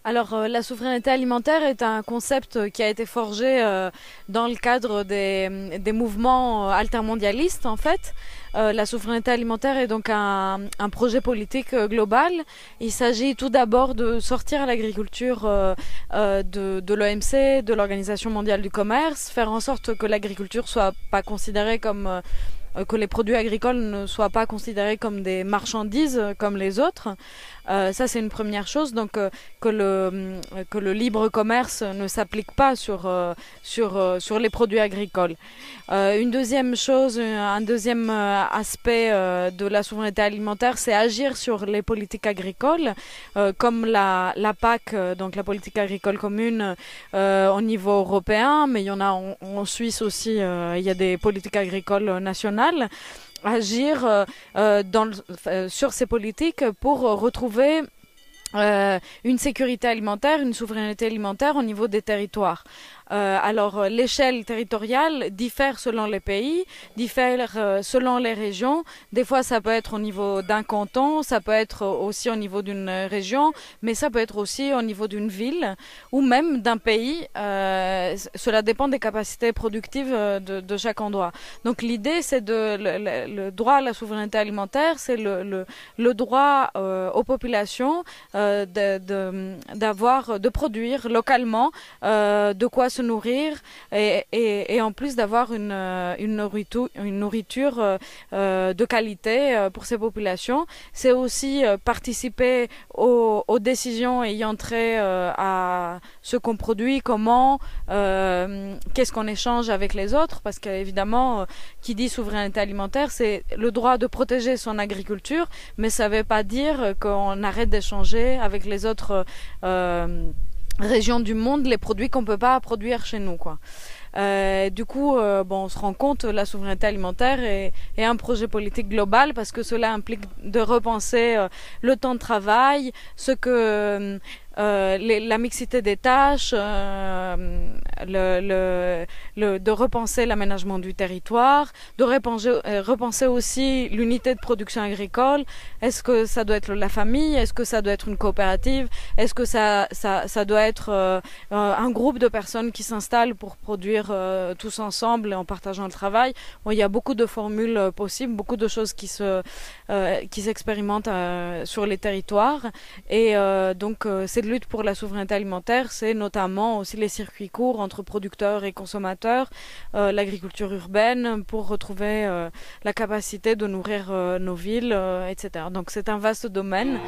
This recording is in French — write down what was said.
Alors, la souveraineté alimentaire est un concept qui a été forgé dans le cadre des mouvements altermondialistes, en fait. La souveraineté alimentaire est donc un projet politique global. Il s'agit tout d'abord de sortir l'agriculture de l'OMC, de l'Organisation mondiale du commerce, faire en sorte que l'agriculture soit pas considérée comme que les produits agricoles ne soient pas considérés comme des marchandises comme les autres. Ça, c'est une première chose. Donc, que le libre commerce ne s'applique pas sur les produits agricoles. Une deuxième chose, un deuxième aspect de la souveraineté alimentaire, c'est agir sur les politiques agricoles, comme la PAC, donc la politique agricole commune au niveau européen, mais il y en a en Suisse aussi, il y a des politiques agricoles nationales. Agir sur ces politiques pour retrouver une sécurité alimentaire, une souveraineté alimentaire au niveau des territoires. Alors, l'échelle territoriale diffère selon les pays, diffère selon les régions. Des fois, ça peut être au niveau d'un canton, ça peut être aussi au niveau d'une région, mais ça peut être aussi au niveau d'une ville ou même d'un pays. Cela dépend des capacités productives de chaque endroit. Donc, l'idée, c'est le droit à la souveraineté alimentaire, c'est le droit aux populations de produire localement de quoi se nourrir et en plus d'avoir une nourriture de qualité pour ces populations. C'est aussi participer aux décisions ayant trait à ce qu'on produit, comment, qu'est-ce qu'on échange avec les autres, parce qu'évidemment, qui dit souveraineté alimentaire, c'est le droit de protéger son agriculture, mais ça ne veut pas dire qu'on arrête d'échanger avec les autres régions du monde les produits qu'on peut pas produire chez nous, quoi. Du coup, on se rend compte la souveraineté alimentaire est un projet politique global parce que cela implique de repenser le temps de travail, ce que la mixité des tâches, de repenser l'aménagement du territoire, de repenser aussi l'unité de production agricole. Est-ce que ça doit être la famille? Est-ce que ça doit être une coopérative? Est-ce que ça doit être un groupe de personnes qui s'installent pour produire tous ensemble en partageant le travail? Bon, il y a beaucoup de formules possibles, beaucoup de choses qui s'expérimentent sur les territoires. Et donc, cette lutte pour la souveraineté alimentaire, c'est notamment aussi les circuits courts entre producteurs et consommateurs, l'agriculture urbaine pour retrouver la capacité de nourrir nos villes, etc. Donc c'est un vaste domaine.